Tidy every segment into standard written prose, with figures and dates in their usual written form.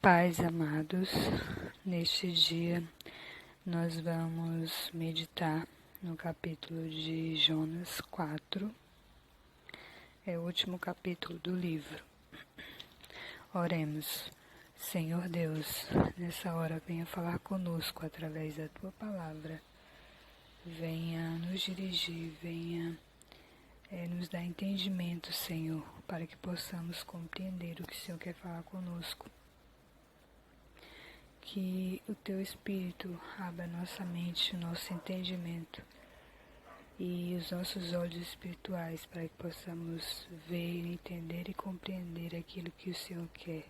Pais amados, neste dia nós vamos meditar no capítulo de Jonas 4, é o último capítulo do livro. Oremos. Senhor Deus, nessa hora venha falar conosco através da Tua Palavra, venha nos dirigir, venha nos dar entendimento, Senhor, para que possamos compreender o que o Senhor quer falar conosco. Que o Teu Espírito abra nossa mente, o nosso entendimento e os nossos olhos espirituais para que possamos ver, entender e compreender aquilo que o Senhor quer.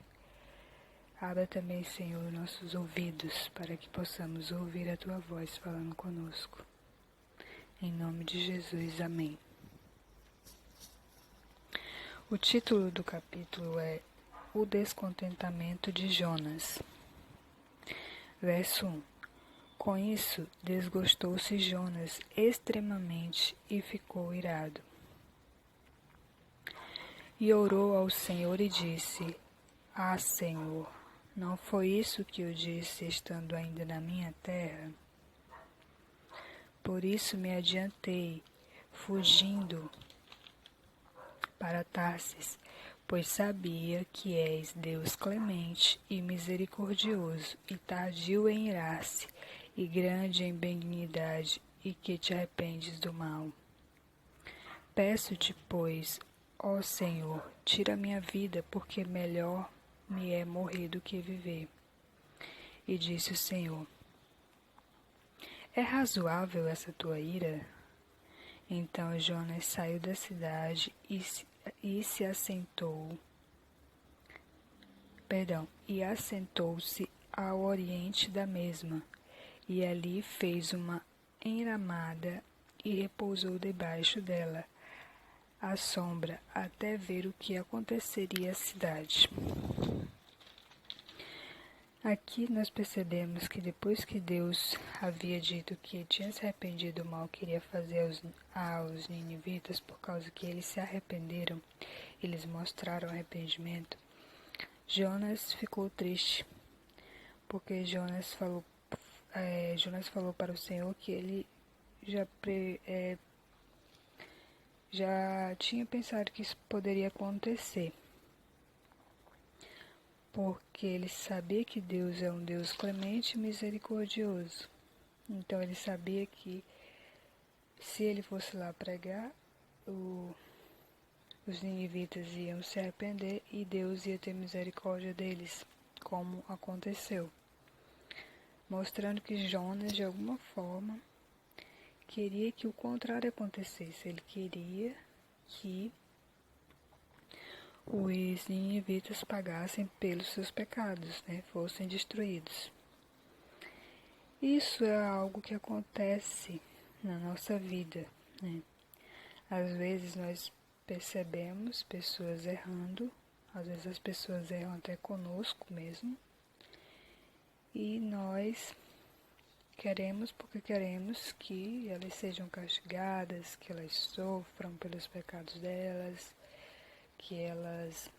Abra também, Senhor, nossos ouvidos para que possamos ouvir a Tua voz falando conosco. Em nome de Jesus, amém. O título do capítulo é O Descontentamento de Jonas. Verso 1. Com isso, desgostou-se Jonas extremamente e ficou irado. E orou ao Senhor e disse: Ah, Senhor, não foi isso que eu disse estando ainda na minha terra? Por isso me adiantei, fugindo para Tarsis, pois sabia que és Deus clemente e misericordioso, e tardio em irar-se, e grande em benignidade, e que te arrependes do mal. Peço-te, pois, ó Senhor, tira minha vida, porque melhor me é morrer do que viver. E disse o Senhor: É razoável essa tua ira? Então Jonas saiu da cidade e assentou-se ao oriente da mesma, e ali fez uma enramada e repousou debaixo dela, à sombra, até ver o que aconteceria à cidade. Aqui nós percebemos que depois que Deus havia dito que tinha se arrependido do mal que iria fazer aos ninivitas, por causa que eles se arrependeram, eles mostraram arrependimento, Jonas ficou triste, porque Jonas falou para o Senhor que ele já tinha pensado que isso poderia acontecer, porque ele sabia que Deus é um Deus clemente e misericordioso. Então ele sabia que se ele fosse lá pregar, os ninivitas iam se arrepender e Deus ia ter misericórdia deles, como aconteceu. Mostrando que Jonas, de alguma forma, queria que o contrário acontecesse. Ele queria que os ninivitas pagassem pelos seus pecados, fossem destruídos. Isso é algo que acontece na nossa vida, Às vezes nós percebemos pessoas errando, às vezes as pessoas erram até conosco mesmo, e nós queremos porque queremos que elas sejam castigadas, que elas sofram pelos pecados delas, que elas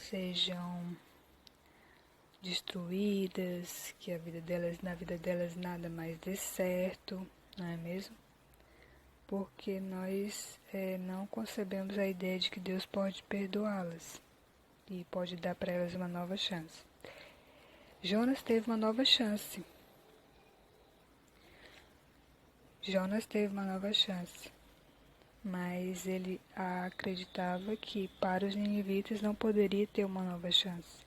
sejam destruídas, que na vida delas nada mais dê certo, não é mesmo? Porque nós não concebemos a ideia de que Deus pode perdoá-las e pode dar para elas uma nova chance. Jonas teve uma nova chance. Mas ele acreditava que para os ninivitas não poderia ter uma nova chance.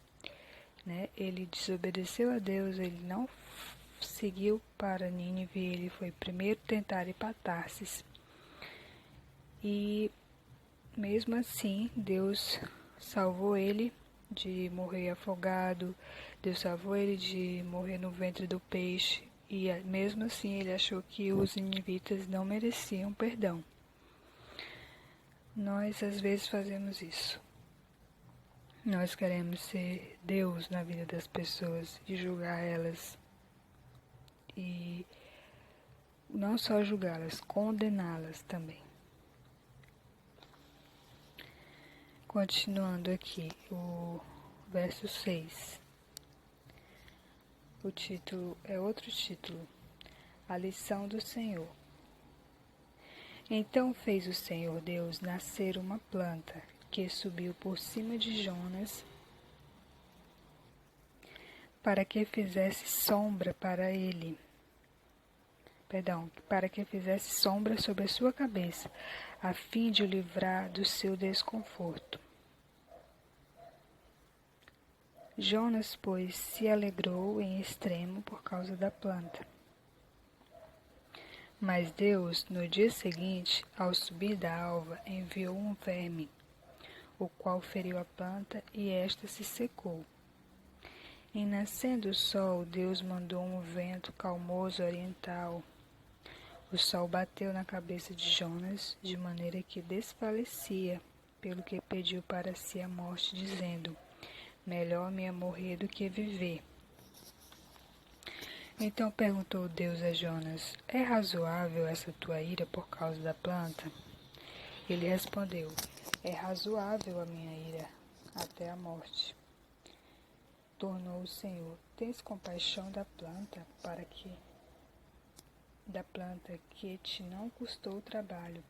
Ele desobedeceu a Deus, ele não seguiu para Nínive, ele foi primeiro tentar ir para Tarsis. E mesmo assim, Deus salvou ele de morrer afogado, Deus salvou ele de morrer no ventre do peixe, e mesmo assim ele achou que os ninivitas não mereciam perdão. Nós às vezes fazemos isso. Nós queremos ser Deus na vida das pessoas e julgar elas. E não só julgá-las, condená-las também. Continuando aqui, o verso 6. O título é outro título, a lição do Senhor. Então fez o Senhor Deus nascer uma planta que subiu por cima de Jonas para que fizesse sombra para ele. Para que fizesse sombra sobre a sua cabeça, a fim de o livrar do seu desconforto. Jonas, pois, se alegrou em extremo por causa da planta. Mas Deus, no dia seguinte, ao subir da alva, enviou um verme, o qual feriu a planta e esta se secou. Em nascendo o sol, Deus mandou um vento calmoso oriental. O sol bateu na cabeça de Jonas, de maneira que desfalecia, pelo que pediu para si a morte, dizendo: melhor me é morrer do que viver. Então perguntou Deus a Jonas: é razoável essa tua ira por causa da planta? Ele respondeu: é razoável a minha ira até a morte. Tornou o Senhor: tens compaixão da planta que te não custou trabalho,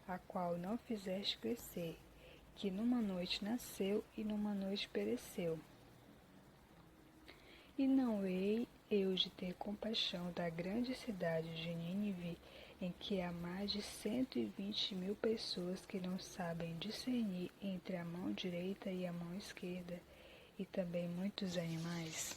a qual não fizeste crescer, que numa noite nasceu e numa noite pereceu. E não hei eu de ter compaixão da grande cidade de Nínive, em que há mais de 120.000 pessoas que não sabem discernir entre a mão direita e a mão esquerda, e também muitos animais?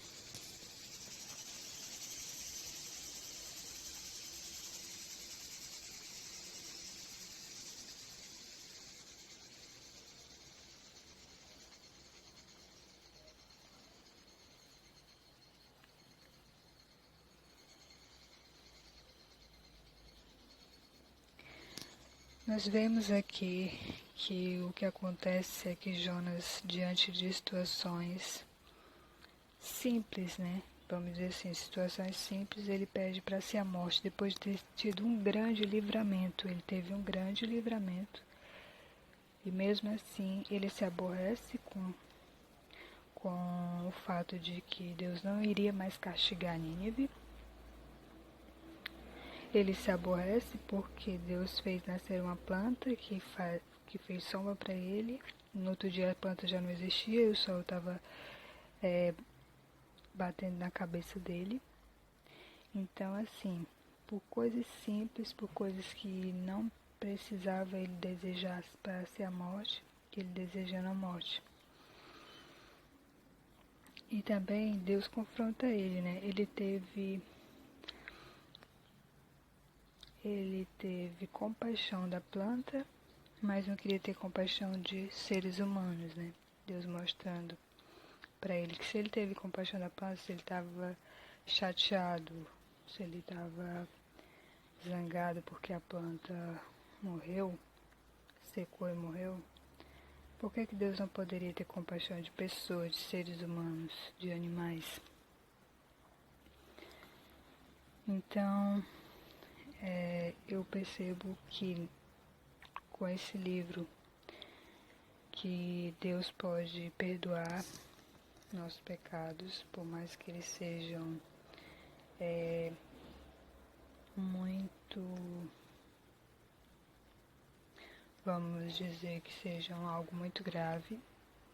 Nós vemos aqui que o que acontece é que Jonas, diante de situações simples, né? Vamos dizer assim, situações simples, ele pede para si a morte, depois de ter tido um grande livramento. Ele teve um grande livramento. E mesmo assim, ele se aborrece com o fato de que Deus não iria mais castigar Nínive. Ele se aborrece porque Deus fez nascer uma planta que fez sombra para ele. No outro dia a planta já não existia e o sol estava batendo na cabeça dele. Então, assim, por coisas simples, por coisas que não precisava ele desejar para ser a morte, ele desejando a morte. E também Deus confronta ele, né? Ele teve compaixão da planta, mas não queria ter compaixão de seres humanos, né? Deus mostrando para ele que se ele teve compaixão da planta, se ele estava chateado, se ele estava zangado porque a planta morreu, secou e morreu, por que Deus não poderia ter compaixão de pessoas, de seres humanos, de animais? Então, eu percebo que com esse livro que Deus pode perdoar nossos pecados, por mais que eles sejam muito, vamos dizer que sejam algo muito grave.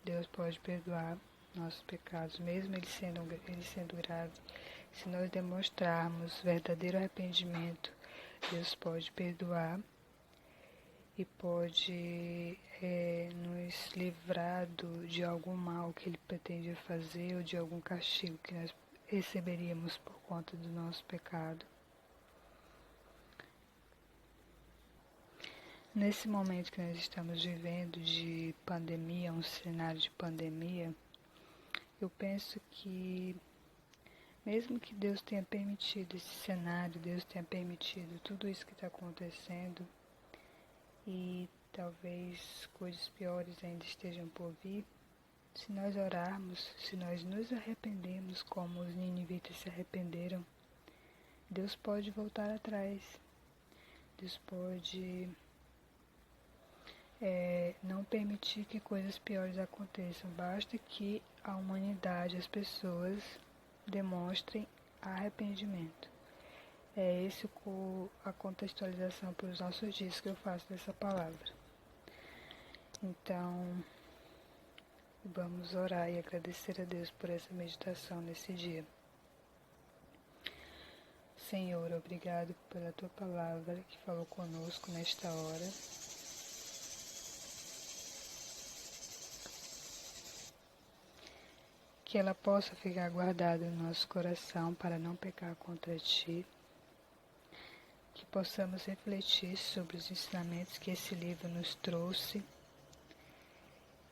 Deus pode perdoar nossos pecados, mesmo eles sendo graves. Se nós demonstrarmos verdadeiro arrependimento, Deus pode perdoar e pode nos livrar de algum mal que Ele pretendia fazer ou de algum castigo que nós receberíamos por conta do nosso pecado. Nesse momento que nós estamos vivendo de pandemia, um cenário de pandemia, eu penso que mesmo que Deus tenha permitido esse cenário, Deus tenha permitido tudo isso que está acontecendo e talvez coisas piores ainda estejam por vir, se nós orarmos, se nós nos arrependermos como os ninivitas se arrependeram, Deus pode voltar atrás. Deus pode não permitir que coisas piores aconteçam. Basta que a humanidade, as pessoas, demonstrem arrependimento. É esse a contextualização para os nossos dias que eu faço dessa palavra. Então, vamos orar e agradecer a Deus por essa meditação nesse dia. Senhor, obrigado pela Tua palavra que falou conosco nesta hora. Que ela possa ficar guardada no nosso coração para não pecar contra Ti. Que possamos refletir sobre os ensinamentos que esse livro nos trouxe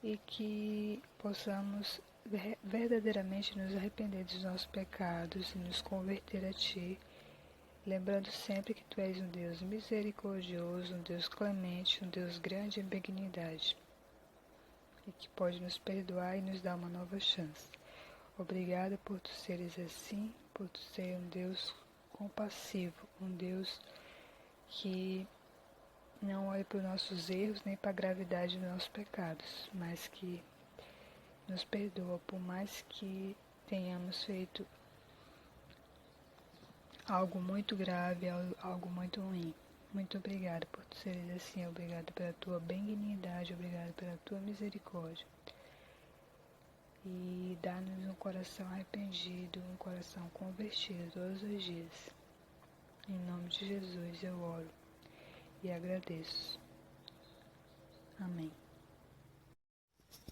e que possamos verdadeiramente nos arrepender dos nossos pecados e nos converter a Ti, lembrando sempre que Tu és um Deus misericordioso, um Deus clemente, um Deus grande em benignidade e que pode nos perdoar e nos dar uma nova chance. Obrigada por Tu seres assim, por Tu ser um Deus compassivo, um Deus que não olha para os nossos erros nem para a gravidade dos nossos pecados, mas que nos perdoa por mais que tenhamos feito algo muito grave, algo muito ruim. Muito obrigada por Tu seres assim, obrigada pela Tua benignidade, obrigada pela Tua misericórdia. E dá-nos um coração arrependido, um coração convertido todos os dias. Em nome de Jesus eu oro e agradeço. Amém.